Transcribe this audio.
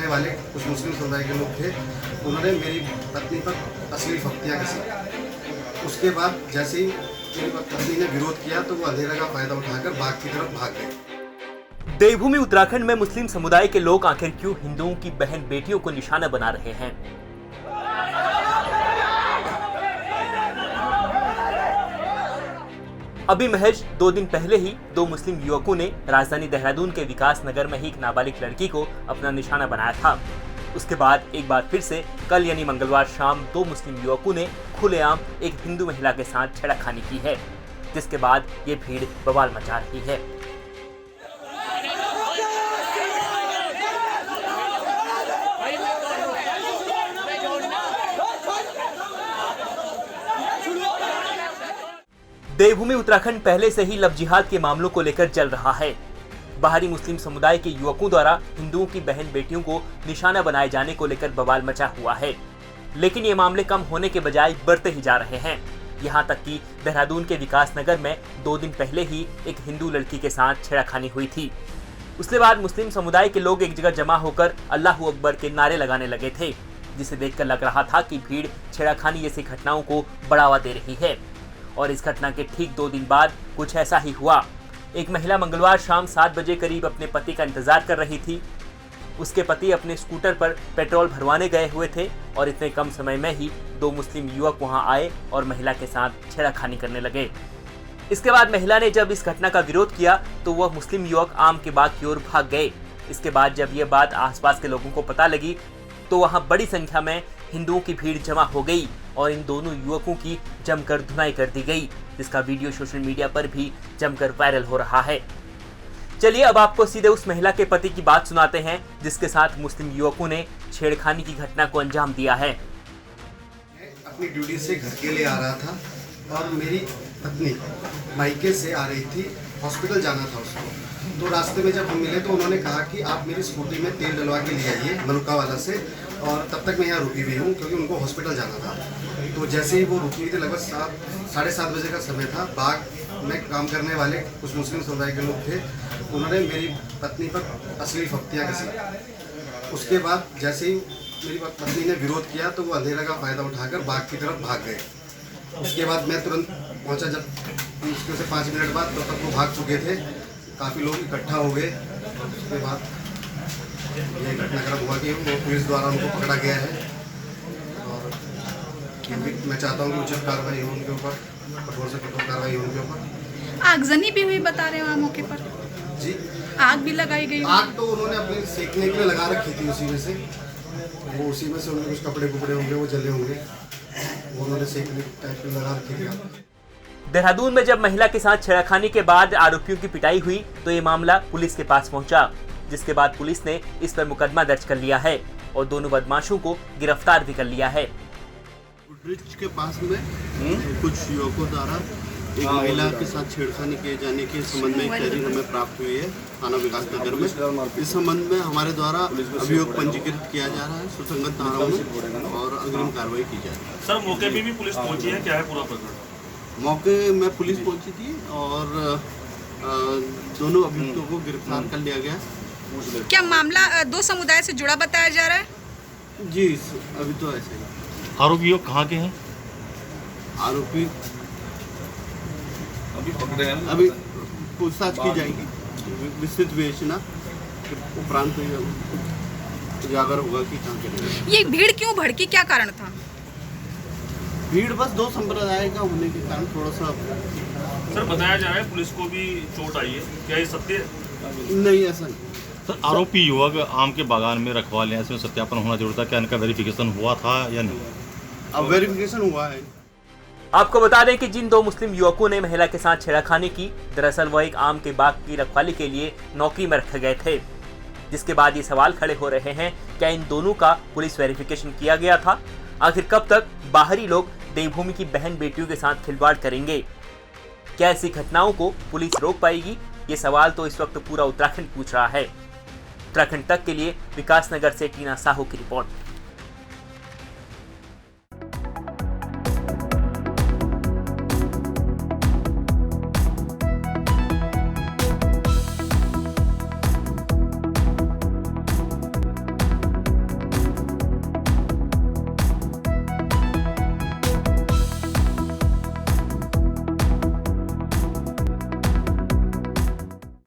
करने वाले कुछ मुस्लिम समुदाय के लोग थे, उन्होंने मेरी पत्नी पर अश्लील फप्तियाँ कसी। उसके बाद जैसे ही मेरी पत्नी ने विरोध किया तो वो अंधेरे का फायदा उठाकर बाग की तरफ भाग गए। देवभूमि उत्तराखंड में मुस्लिम समुदाय के लोग आखिर क्यों हिंदुओं की बहन बेटियों को निशाना बना रहे हैं? अभी महज 2 दिन पहले ही 2 मुस्लिम युवकों ने राजधानी देहरादून के विकास नगर में ही एक नाबालिग लड़की को अपना निशाना बनाया था। उसके बाद एक बार फिर से कल यानी मंगलवार शाम 2 मुस्लिम युवकों ने खुलेआम एक हिंदू महिला के साथ छेड़खानी की है, जिसके बाद ये भीड़ बवाल मचा रही है। देवभूमि उत्तराखंड पहले से ही लव जिहाद के मामलों को लेकर जल रहा है। बाहरी मुस्लिम समुदाय के युवकों द्वारा हिंदुओं की बहन बेटियों को निशाना बनाए जाने को लेकर बवाल मचा हुआ है, लेकिन ये मामले कम होने के बजाय बढ़ते ही जा रहे हैं। यहाँ तक कि देहरादून के विकास नगर में 2 दिन पहले ही एक हिंदू लड़की के साथ छेड़खानी हुई थी। उसके बाद मुस्लिम समुदाय के लोग एक जगह जमा होकर अल्लाहू अकबर के नारे लगाने लगे थे, जिसे देखकर लग रहा था कि भीड़ छेड़खानी जैसी घटनाओं को बढ़ावा दे रही है। और इस घटना के ठीक 2 दिन बाद कुछ ऐसा ही हुआ। एक महिला मंगलवार शाम 7 बजे करीब अपने पति का इंतजार कर रही थी। उसके पति अपने स्कूटर पर पेट्रोल भरवाने गए हुए थे और इतने कम समय में ही 2 मुस्लिम युवक वहां आए और महिला के साथ छेड़खानी करने लगे। इसके बाद महिला ने जब इस घटना का विरोध किया तो वह मुस्लिम युवक आम के बाग की ओर भाग गए। इसके बाद जब यह बात आसपास के लोगों को पता लगी तो वहां बड़ी संख्या में हिंदुओं की भीड़ जमा हो गई और इन दोनों युवकों की जमकर धुनाई कर दी गई, जिसका वीडियो सोशल मीडिया पर भी जमकर वायरल हो रहा है। चलिए अब आपको सीधे उस महिला के पति की बात सुनाते हैं जिसके साथ मुस्लिम युवकों ने छेड़खानी की घटना को अंजाम दिया है। अपनी ड्यूटी से घर के लिए आ रहा था और मेरी पत्नी मायके से आ रही थी, हॉस्पिटल जाना था उसको। तो रास्ते में जब हम मिले तो उन्होंने कहा कि आप मेरी स्कूटी में तेल डलवा के ले आइए मलुका वाला से, और तब तक मैं यहाँ रुकी हुई हूँ क्योंकि उनको हॉस्पिटल जाना था। तो जैसे ही वो रुकी हुई थी, लगभग 7-7:30 बजे का समय था, बाग में काम करने वाले कुछ मुस्लिम समुदाय के लोग थे, उन्होंने मेरी पत्नी पर अश्लील फप्तियाँ कसी। उसके बाद जैसे ही मेरी पत्नी ने विरोध किया तो वो अंधेरे का फायदा उठाकर बाग की तरफ भाग गए। उसके बाद मैं तुरंत पहुंचा, जब मुश्किल से 5 मिनट बाद तो तब वो भाग चुके थे। काफ़ी लोग इकट्ठा हो गए। उसके बाद ये घटनाक्रम हुआ कि वो पुलिस द्वारा उनको पकड़ा गया है और मैं चाहता हूँ कि उचित कार्रवाई हो उनके ऊपर, कठोर से कठोर कार्रवाई हो उनके ऊपर। आगजनी भी हुई बता रहे हो आप मौके पर? जी, आग भी लगाई गई? आग तो उन्होंने अपने सेकने के लिए लगा रखी थी, उसी में से उनके कुछ कपड़े होंगे, वो जले होंगे, वो उन्होंने सेकने टाइप में लगा रखी थी। देहरादून में जब महिला के साथ छेड़खानी के बाद आरोपियों की पिटाई हुई तो ये मामला पुलिस के पास पहुंचा, जिसके बाद पुलिस ने इस पर मुकदमा दर्ज कर लिया है और दोनों बदमाशों को गिरफ्तार भी कर लिया है। ब्रिज के पास में कुछ युवकों द्वारा एक महिला के साथ छेड़खानी किए जाने के संबंध में एक तहरीर हमें प्राप्त हुई है थाना विकास नगर में। इस संबंध में हमारे द्वारा अभियोग पंजीकृत किया जा रहा है सुसंगत धाराओं में और अग्रिम कार्रवाई की जा रही है। सर, मौके पे भी पुलिस पहुंची है, क्या है पूरा प्रकरण? मौके में पुलिस पहुंची थी और दोनों अभियुक्तों को गिरफ्तार कर लिया गया। क्या मामला 2 समुदाय से जुड़ा बताया जा रहा है? जी, अभी तो ऐसे ही। आरोपी लोग कहाँ के हैं? आरोपी अभी पकड़े हैं, अभी पूछताछ की जाएगी, विस्तृत विवेचना उपरांत उजागर होगा कि कहाँ के। ये भीड़ क्यों भड़की, क्या कारण था? भीड़ बस 2 संप्रदाय का होने के कारण थोड़ा सा। सर, बताया जा रहा है पुलिस को भी चोट आई है, क्या ये सत्य? नहीं, ऐसा नहीं। सर, आरोपी युवक आम के बागान में रखवाले हैं, इसमें सत्यापन होना जरूरी था, क्या इनका वेरिफिकेशन हुआ था या नहीं? अब वेरिफिकेशन हुआ है। आपको बता दें कि जिन 2 मुस्लिम युवकों ने महिला के साथ छेड़खानी की, दरअसल वह एक आम के बाग की रखवाली के लिए नौकरी में रखे गए थे, जिसके बाद ये सवाल खड़े हो रहे हैं, क्या इन दोनों का पुलिस वेरिफिकेशन किया गया था? आखिर कब तक बाहरी लोग देवभूमि की बहन बेटियों के साथ खिलवाड़ करेंगे? क्या ऐसी घटनाओं को पुलिस रोक पाएगी? ये सवाल तो इस वक्त पूरा उत्तराखंड पूछ रहा है। उत्तराखंड तक के लिए विकास नगर से टीना साहू की रिपोर्ट।